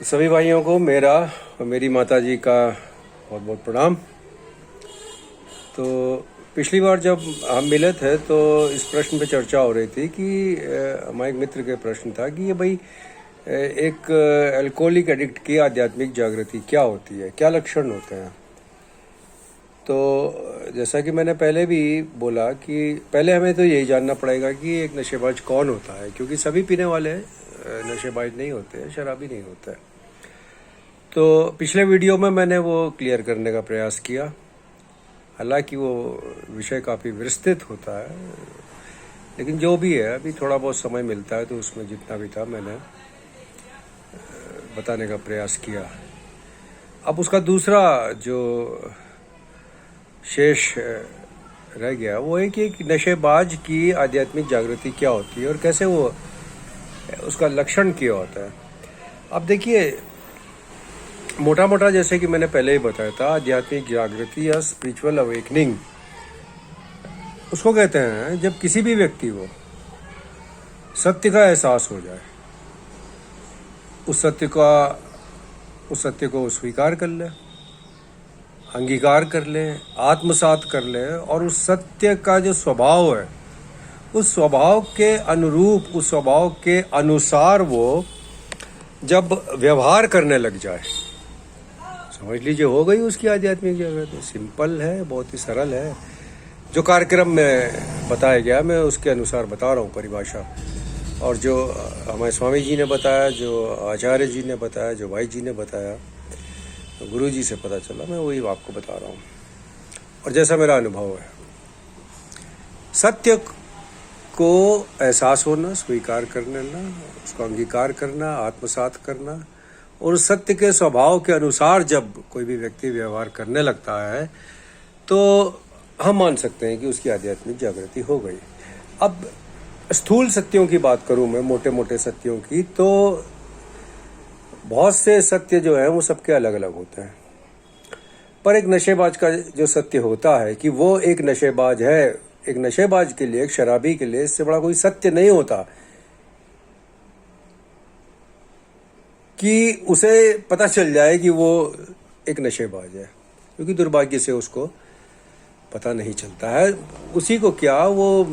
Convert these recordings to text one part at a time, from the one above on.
सभी भाइयों को मेरा और मेरी माता जी का बहुत बहुत प्रणाम। तो पिछली बार जब हम मिले थे तो इस प्रश्न पे चर्चा हो रही थी कि हमारे एक मित्र के प्रश्न था कि ये भाई एक अल्कोहलिक एडिक्ट की आध्यात्मिक जागृति क्या होती है, क्या लक्षण होते हैं। तो जैसा कि मैंने पहले भी बोला कि पहले हमें तो यही जानना पड़ेगा कि एक नशेबाज कौन होता है, क्योंकि सभी पीने वाले नशेबाज नहीं होते, शराबी नहीं होते। तो पिछले वीडियो में मैंने वो क्लियर करने का प्रयास किया, हालांकि वो विषय काफ़ी विस्तृत होता है, लेकिन जो भी है अभी थोड़ा बहुत समय मिलता है तो उसमें जितना भी था मैंने बताने का प्रयास किया। अब उसका दूसरा जो शेष रह गया वो है कि एक नशेबाज की आध्यात्मिक जागृति क्या होती है और कैसे वो उसका लक्षण क्या होता है। अब देखिए, मोटा मोटा जैसे कि मैंने पहले ही बताया था, आध्यात्मिक जागृति या स्पिरिचुअल अवेकनिंग उसको कहते हैं जब किसी भी व्यक्ति को सत्य का एहसास हो जाए, उस सत्य को स्वीकार कर ले, अंगीकार कर ले, आत्मसात कर ले और उस सत्य का जो स्वभाव है उस स्वभाव के अनुरूप, उस स्वभाव के अनुसार वो जब व्यवहार करने लग जाए, समझ लीजिए हो गई उसकी आध्यात्मिक जागृति। सिंपल है, बहुत ही सरल है। जो कार्यक्रम में बताया गया मैं उसके अनुसार बता रहा हूँ परिभाषा, और जो हमारे स्वामी जी ने बताया, जो आचार्य जी ने बताया, जो भाई जी ने बताया, गुरु जी से पता चला, मैं वही आपको बता रहा हूँ और जैसा मेरा अनुभव है। सत्य को एहसास होना, स्वीकार करना, उसको अंगीकार करना, आत्मसात करना और सत्य के स्वभाव के अनुसार जब कोई भी व्यक्ति व्यवहार करने लगता है तो हम मान सकते हैं कि उसकी आध्यात्मिक जागृति हो गई। अब स्थूल सत्यों की बात करूं मैं, मोटे मोटे सत्यों की, तो बहुत से सत्य जो है वो सबके अलग अलग होते हैं, पर एक नशेबाज का जो सत्य होता है कि वो एक नशेबाज है, एक नशेबाज के लिए, एक शराबी के लिए इससे बड़ा कोई सत्य नहीं होता कि उसे पता चल जाए कि वो एक नशेबाज है, क्योंकि दुर्भाग्य से उसको पता नहीं चलता है। उसी को क्या, वो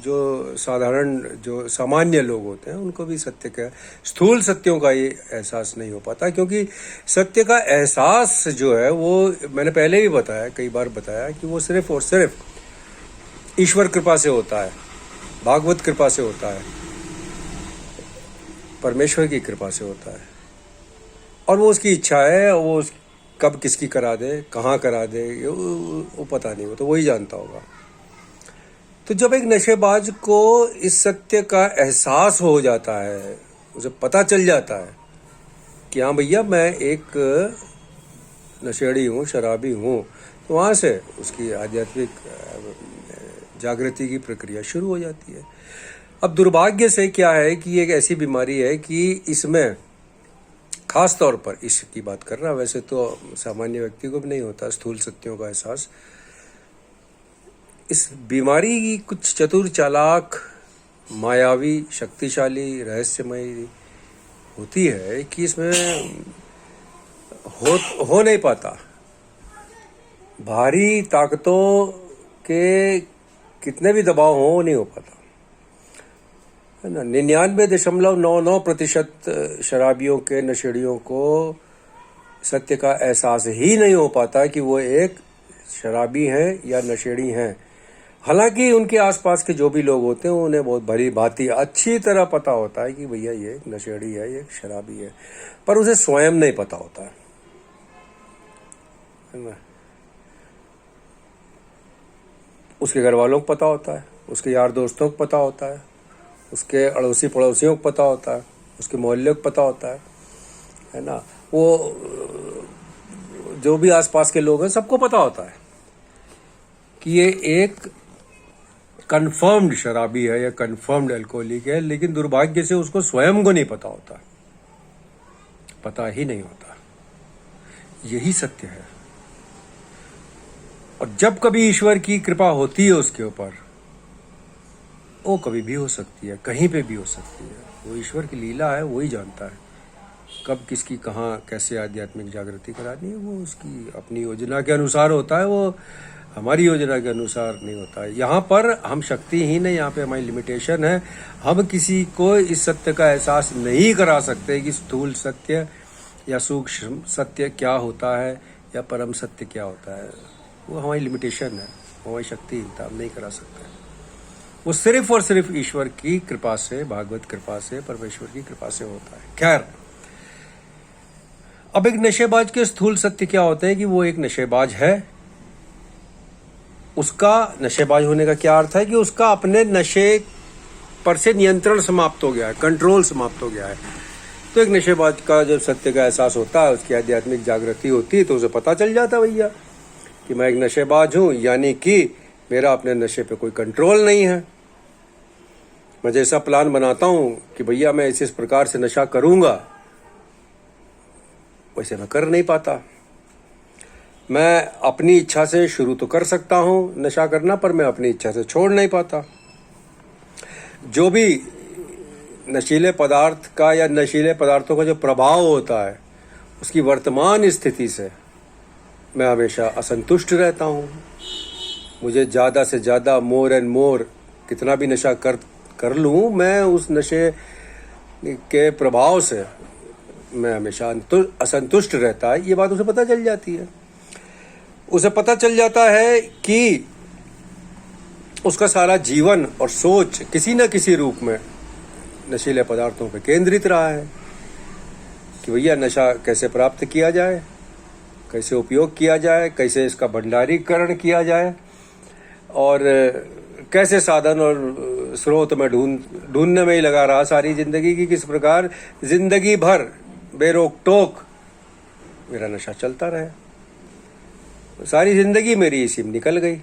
जो साधारण, जो सामान्य लोग होते हैं उनको भी सत्य का, स्थूल सत्यों का ये एहसास नहीं हो पाता, क्योंकि सत्य का एहसास जो है वो मैंने पहले भी बताया, कई बार बताया कि वो सिर्फ और सिर्फ ईश्वर कृपा से होता है, भागवत कृपा से होता है, परमेश्वर की कृपा से होता है, और वो उसकी इच्छा है। वो कब किसकी करा दे, कहाँ करा दे, वो पता नहीं, वो तो वही जानता होगा। तो जब एक नशेबाज को इस सत्य का एहसास हो जाता है, उसे पता चल जाता है कि हाँ भैया मैं एक नशेड़ी हूँ, शराबी हूँ, तो वहाँ से उसकी आध्यात्मिक जागृति की प्रक्रिया शुरू हो जाती है। अब दुर्भाग्य से क्या है कि एक ऐसी बीमारी है कि इसमें खास तौर पर इसकी बात कर रहा, वैसे तो सामान्य व्यक्ति को भी नहीं होता स्थूल सत्यों का एहसास। इस बीमारी की कुछ चतुर, चालाक, मायावी, शक्तिशाली, रहस्यमयी होती है कि इसमें हो नहीं पाता। भारी ताकतों के कितने भी दबाव हो नहीं हो पाता, है ना। 99.99% शराबियों के, नशेड़ियों को सत्य का एहसास ही नहीं हो पाता कि वो एक शराबी हैं या नशेड़ी हैं। हालांकि उनके आसपास के जो भी लोग होते हैं उन्हें बहुत भली भांति अच्छी तरह पता होता है कि भैया ये एक नशेड़ी है, ये एक शराबी है, पर उसे स्वयं नहीं पता होता है ना। उसके घर वालों को पता होता है, उसके यार दोस्तों को पता होता है, उसके अड़ोसी पड़ोसियों को पता होता है, उसके मोहल्ले को पता होता है ना। वो जो भी आसपास के लोग हैं सबको पता होता है कि ये एक कंफर्म्ड शराबी है या कंफर्म्ड अल्कोहलिक है, लेकिन दुर्भाग्य से उसको स्वयं को नहीं पता होता, पता ही नहीं होता। यही सत्य है। और जब कभी ईश्वर की कृपा होती है उसके ऊपर, वो कभी भी हो सकती है, कहीं पे भी हो सकती है, वो ईश्वर की लीला है, वो ही जानता है। कब किसकी कहाँ कैसे आध्यात्मिक जागृति करानी है वो उसकी अपनी योजना के अनुसार होता है, वो हमारी योजना के अनुसार नहीं होता है। यहाँ पर हम शक्तिहीन है, यहाँ पे हमारी लिमिटेशन है। हम किसी को इस सत्य का एहसास नहीं करा सकते कि स्थूल सत्य या सूक्ष्म सत्य क्या होता है या परम सत्य क्या होता है। वो हमारी लिमिटेशन है, हमारी शक्तिहीनता, हम नहीं करा सकते। वो सिर्फ और सिर्फ ईश्वर की कृपा से, भागवत कृपा से, परमेश्वर की कृपा से होता है। खैर, अब एक नशेबाज के स्थूल सत्य क्या होते हैं कि वो एक नशेबाज है। उसका नशेबाज होने का क्या अर्थ है कि उसका अपने नशे पर से नियंत्रण समाप्त हो गया है, कंट्रोल समाप्त हो गया है। तो एक नशेबाज का जब सत्य का एहसास होता है, उसकी आध्यात्मिक जागृति होती है, तो उसे पता चल जाता है भैया कि मैं एक नशेबाज हूं, यानी कि मेरा अपने नशे पे कोई कंट्रोल नहीं है। मैं जैसा प्लान बनाता हूं कि भैया मैं इस प्रकार से नशा करूंगा, वैसे मैं कर नहीं पाता। मैं अपनी इच्छा से शुरू तो कर सकता हूं नशा करना, पर मैं अपनी इच्छा से छोड़ नहीं पाता। जो भी नशीले पदार्थ का या नशीले पदार्थों का जो प्रभाव होता है, उसकी वर्तमान स्थिति से मैं हमेशा असंतुष्ट रहता हूं। मुझे ज़्यादा से ज़्यादा, मोर एंड मोर, कितना भी नशा कर लूं, मैं उस नशे के प्रभाव से मैं हमेशा असंतुष्ट रहता है। ये बात उसे पता चल जाती है। उसे पता चल जाता है कि उसका सारा जीवन और सोच किसी न किसी रूप में नशीले पदार्थों पर केंद्रित रहा है कि भैया नशा कैसे प्राप्त किया जाए, कैसे उपयोग किया जाए, कैसे इसका भंडारीकरण किया जाए, और कैसे साधन और स्रोत में ढूंढने में ही लगा रहा सारी जिंदगी की किस प्रकार जिंदगी भर बेरोक टोक मेरा नशा चलता रहे। सारी जिंदगी मेरी इसी में निकल गई।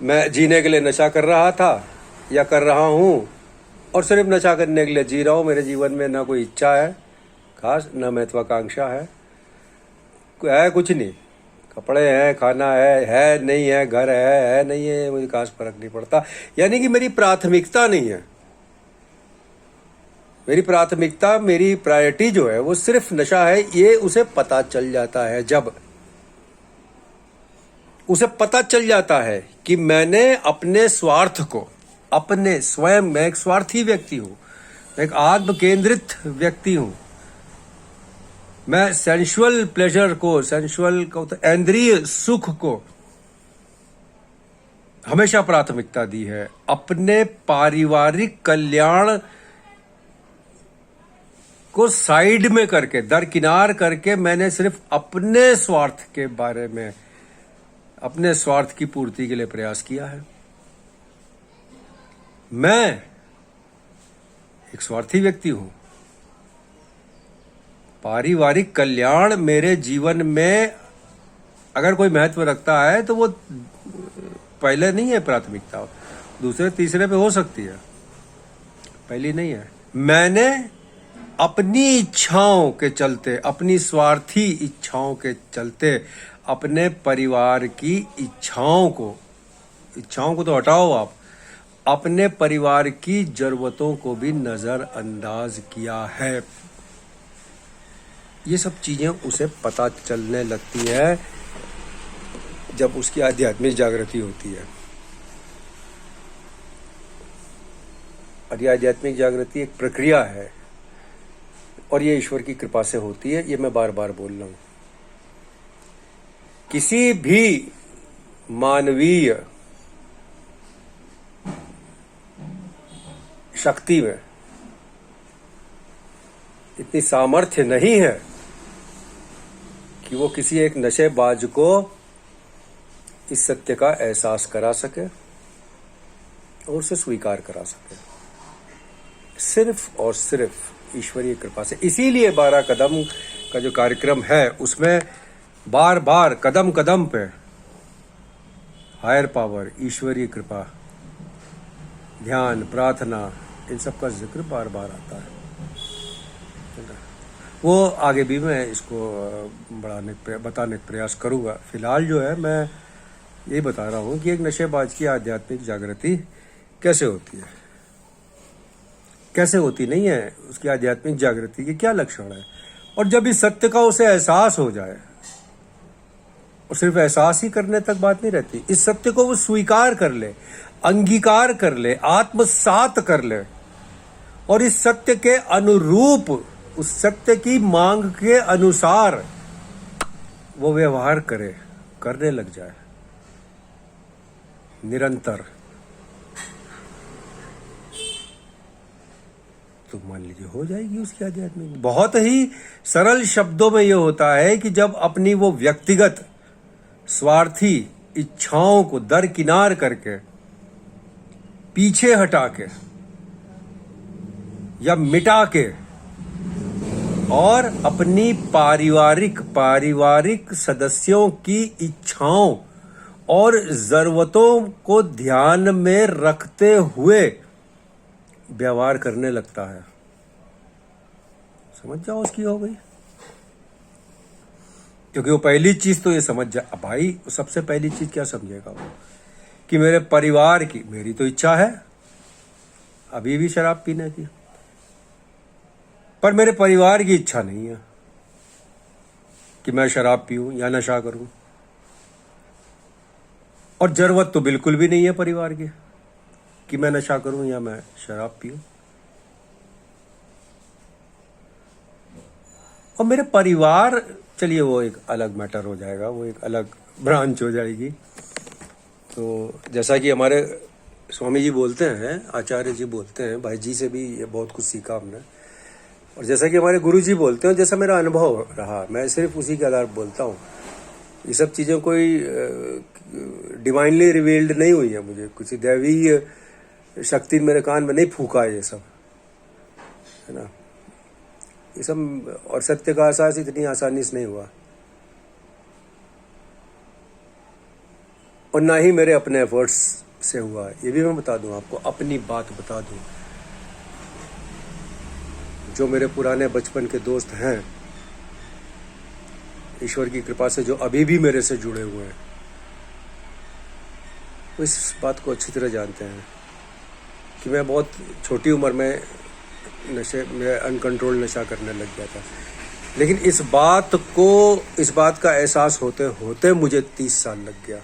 मैं जीने के लिए नशा कर रहा था या कर रहा हूं, और सिर्फ नशा करने के लिए जी रहा हूं। मेरे जीवन में ना कोई इच्छा है खास, ना महत्वाकांक्षा है कुछ नहीं। कपड़े हैं, खाना है नहीं है, घर है नहीं है, मुझे खास फर्क नहीं पड़ता। यानी कि मेरी प्राथमिकता नहीं है। मेरी प्राथमिकता, मेरी प्रायोरिटी जो है वो सिर्फ नशा है। ये उसे पता चल जाता है। जब उसे पता चल जाता है कि मैंने अपने स्वार्थ को, अपने स्वयं, मैं एक स्वार्थी व्यक्ति हूं, मैं एक आत्म केंद्रित व्यक्ति हूं, मैं सेंसुअल प्लेजर को, सेंसुअल को, इंद्रिय सुख को हमेशा प्राथमिकता दी है। अपने पारिवारिक कल्याण को साइड में करके, दरकिनार करके, मैंने सिर्फ अपने स्वार्थ के बारे में, अपने स्वार्थ की पूर्ति के लिए प्रयास किया है। मैं एक स्वार्थी व्यक्ति हूं। पारिवारिक कल्याण मेरे जीवन में अगर कोई महत्व रखता है तो वो पहले नहीं है प्राथमिकता, दूसरे तीसरे पे हो सकती है, पहली नहीं है। मैंने अपनी इच्छाओं के चलते, अपनी स्वार्थी इच्छाओं के चलते, अपने परिवार की इच्छाओं को तो हटाओ आप, अपने परिवार की जरूरतों को भी नजरअंदाज किया है। ये सब चीजें उसे पता चलने लगती है जब उसकी आध्यात्मिक जागृति होती है। और ये आध्यात्मिक जागृति एक प्रक्रिया है और ये ईश्वर की कृपा से होती है। ये मैं बार बार बोल रहा हूं। किसी भी मानवीय शक्ति में इतनी सामर्थ्य नहीं है कि वो किसी एक नशेबाज को इस सत्य का एहसास करा सके और उसे स्वीकार करा सके, सिर्फ और सिर्फ ईश्वरीय कृपा से। इसीलिए 12 कदम का जो कार्यक्रम है उसमें बार बार, कदम कदम पे हायर पावर, ईश्वरीय कृपा, ध्यान, प्रार्थना, इन सब का जिक्र बार बार आता है। वो आगे भी मैं इसको बताने का प्रयास करूंगा। फिलहाल जो है मैं ये बता रहा हूं कि एक नशेबाज की आध्यात्मिक जागृति कैसे होती है। कैसे होती नहीं है, उसकी आध्यात्मिक जागृति के क्या लक्षण है। और जब इस सत्य का उसे एहसास हो जाए, और सिर्फ एहसास ही करने तक बात नहीं रहती, इस सत्य को वो स्वीकार कर ले, अंगीकार कर ले, आत्मसात कर ले, और इस सत्य के अनुरूप, उस सत्य की मांग के अनुसार वो व्यवहार करने लग जाए निरंतर, तो मान लीजिए हो जाएगी उसकी आध्यात्मिक। बहुत ही सरल शब्दों में यह होता है कि जब अपनी वो व्यक्तिगत स्वार्थी इच्छाओं को दरकिनार करके, पीछे हटा के या मिटा के, और अपनी पारिवारिक सदस्यों की इच्छाओं और जरूरतों को ध्यान में रखते हुए व्यवहार करने लगता है, समझ जाओ उसकी हो गई। क्योंकि वो पहली चीज तो ये समझ जाए भाई, सबसे पहली चीज क्या समझेगा वो, कि मेरे परिवार की, मेरी तो इच्छा है अभी भी शराब पीने की, पर मेरे परिवार की इच्छा नहीं है कि मैं शराब पीऊं या नशा करूं, और जरूरत तो बिल्कुल भी नहीं है परिवार की कि मैं नशा करूं या मैं शराब पीऊं। और मेरे परिवार, चलिए वो एक अलग मैटर हो जाएगा, वो एक अलग ब्रांच हो जाएगी। तो जैसा कि हमारे स्वामी जी बोलते हैं, आचार्य जी बोलते हैं, भाई जी से भी ये बहुत कुछ सीखा हमने, और जैसा कि हमारे गुरु जी बोलते हैं, जैसा मेरा अनुभव रहा, मैं सिर्फ उसी के आधार पर बोलता हूँ। ये सब चीज़ें कोई डिवाइनली रिवील्ड नहीं हुई है मुझे, कुछ दैवीय शक्ति मेरे कान में नहीं फूका है ये सब, है ना। ये सब, और सत्य का एहसास इतनी आसानी से नहीं हुआ, और ना ही मेरे अपने एफर्ट्स से हुआ। ये भी मैं बता दूं आपको, अपनी बात बता दूं, जो मेरे पुराने बचपन के दोस्त हैं, ईश्वर की कृपा से जो अभी भी मेरे से जुड़े हुए हैं, वो इस बात को अच्छी तरह जानते हैं कि मैं बहुत छोटी उम्र में अनकंट्रोल नशा करने लग गया था। लेकिन इस बात का एहसास होते होते मुझे 30 साल लग गया।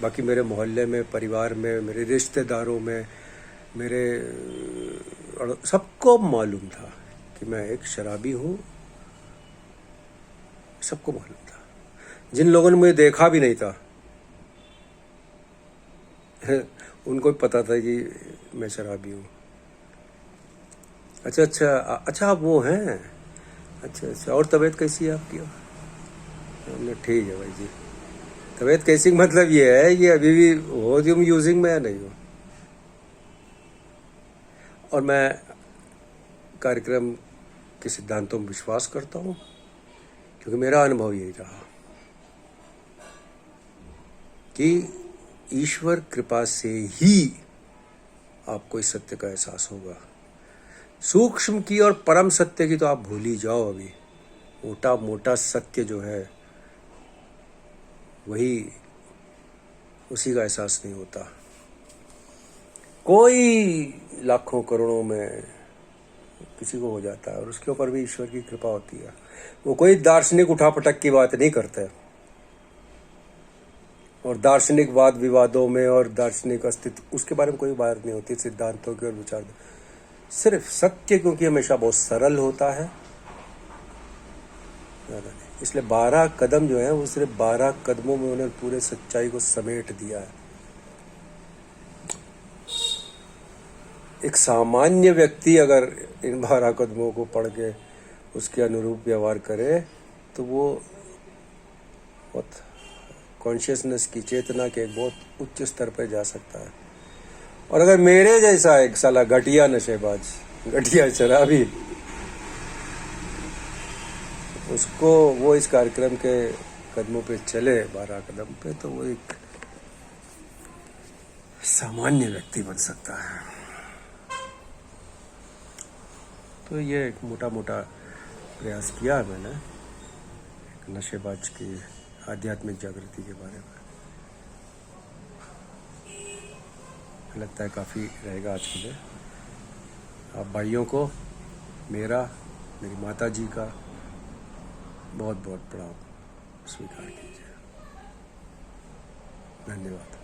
बाकी मेरे मोहल्ले में, परिवार में, मेरे रिश्तेदारों में, मेरे सबको मालूम था कि मैं एक शराबी हूँ, सबको मालूम था। जिन लोगों ने मुझे देखा भी नहीं था उनको भी पता था कि मैं शराबी हूँ। अच्छा आप वो हैं, अच्छा। और तबीयत कैसी है आपकी? हमने ठीक है भाई जी। तबीयत कैसी, मतलब ये है कि अभी भी हो तुम यूजिंग में या नहीं हो। और मैं कार्यक्रम के सिद्धांतों में विश्वास करता हूँ, क्योंकि मेरा अनुभव यही रहा कि ईश्वर कृपा से ही आपको इस सत्य का एहसास होगा। सूक्ष्म की और परम सत्य की तो आप भूल ही जाओ। अभी मोटा मोटा सत्य जो है वही, उसी का एहसास नहीं होता। कोई लाखों करोड़ों में किसी को हो जाता है, और उसके ऊपर भी ईश्वर की कृपा होती है। वो कोई दार्शनिक उठापटक की बात नहीं करते, और दार्शनिक वाद विवादों में और दार्शनिक अस्तित्व, उसके बारे में कोई बात नहीं होती, सिद्धांतों की और विचार। सिर्फ सत्य, क्योंकि हमेशा बहुत सरल होता है, इसलिए 12 कदम जो है वो सिर्फ 12 कदमों में उन्होंने पूरे सच्चाई को समेट दिया है। एक सामान्य व्यक्ति अगर इन 12 कदमों को पढ़ के उसके अनुरूप व्यवहार करे तो वो बहुत कॉन्शियसनेस की, चेतना के एक बहुत उच्च स्तर पर जा सकता है। और अगर मेरे जैसा एक साला घटिया नशेबाज, घटिया शराबी, उसको वो इस कार्यक्रम के कदमों पे चले, 12 कदम पे, तो वो एक सामान्य व्यक्ति बन सकता है। तो ये एक मोटा मोटा प्रयास किया है मैंने नशेबाज की आध्यात्मिक जागृति के बारे में। लगता है काफ़ी रहेगा आज के लिए। आप भाइयों को मेरा, मेरी माता जी का बहुत बहुत प्रणाम स्वीकार कीजिए। धन्यवाद।